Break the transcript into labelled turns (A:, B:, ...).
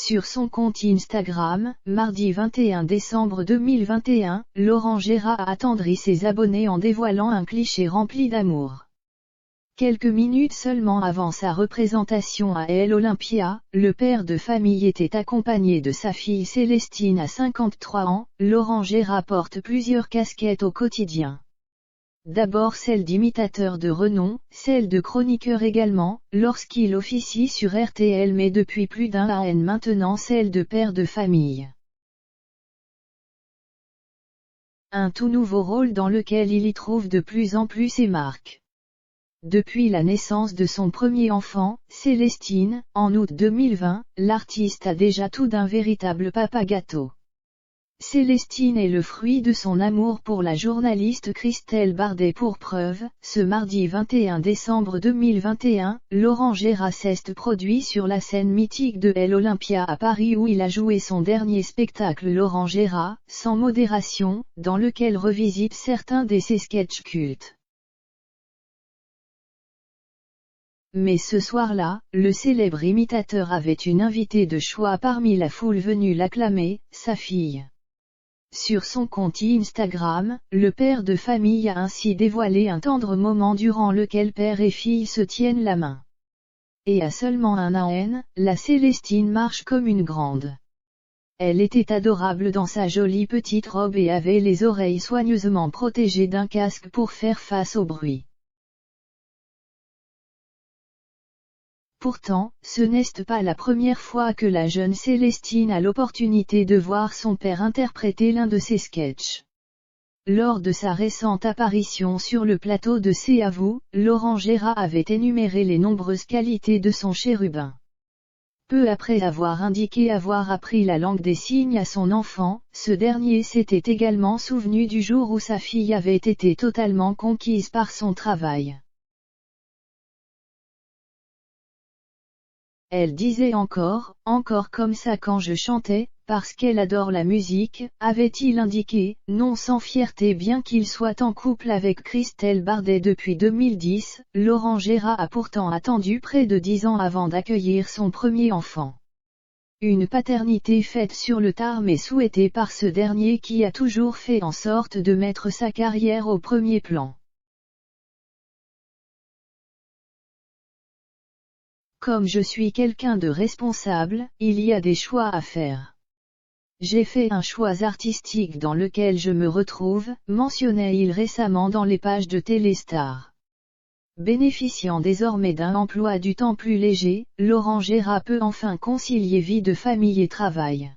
A: Sur son compte Instagram, mardi 21 décembre 2021, Laurent Gérard a attendri ses abonnés en dévoilant un cliché rempli d'amour. Quelques minutes seulement avant sa représentation à El Olympia, le père de famille était accompagné de sa fille Célestine à 53 ans. Laurent Gérard porte plusieurs casquettes au quotidien. D'abord celle d'imitateur de renom, celle de chroniqueur également, lorsqu'il officie sur RTL, mais depuis plus d'un an maintenant celle de père de famille. Un tout nouveau rôle dans lequel il y trouve de plus en plus ses marques. Depuis la naissance de son premier enfant, Célestine, en août 2020, l'artiste a déjà tout d'un véritable papa gâteau. Célestine est le fruit de son amour pour la journaliste Christelle Bardet. Pour preuve, ce mardi 21 décembre 2021, Laurent Gérard s'est produit sur la scène mythique de El Olympia à Paris où il a joué son dernier spectacle Laurent Gérard, sans modération, dans lequel revisite certains de ses sketchs cultes. Mais ce soir-là, le célèbre imitateur avait une invitée de choix parmi la foule venue l'acclamer, sa fille. Sur son compte Instagram, le père de famille a ainsi dévoilé un tendre moment durant lequel père et fille se tiennent la main. Et à seulement un an, la Célestine marche comme une grande. Elle était adorable dans sa jolie petite robe et avait les oreilles soigneusement protégées d'un casque pour faire face au bruit. Pourtant, ce n'est pas la première fois que la jeune Célestine a l'opportunité de voir son père interpréter l'un de ses sketchs. Lors de sa récente apparition sur le plateau de C'est à vous, Laurent Gérard avait énuméré les nombreuses qualités de son chérubin. Peu après avoir indiqué avoir appris la langue des signes à son enfant, ce dernier s'était également souvenu du jour où sa fille avait été totalement conquise par son travail. Elle disait encore comme ça quand je chantais, parce qu'elle adore la musique, avait-il indiqué, non sans fierté bien qu'il soit en couple avec Christelle Bardet depuis 2010, Laurent Gérard a pourtant attendu près de 10 ans avant d'accueillir son premier enfant. Une paternité faite sur le tard mais souhaitée par ce dernier qui a toujours fait en sorte de mettre sa carrière au premier plan. Comme je suis quelqu'un de responsable, il y a des choix à faire. J'ai fait un choix artistique dans lequel je me retrouve, mentionnait-il récemment dans les pages de Téléstar. Bénéficiant désormais d'un emploi du temps plus léger, Laurent Gérard peut enfin concilier vie de famille et travail.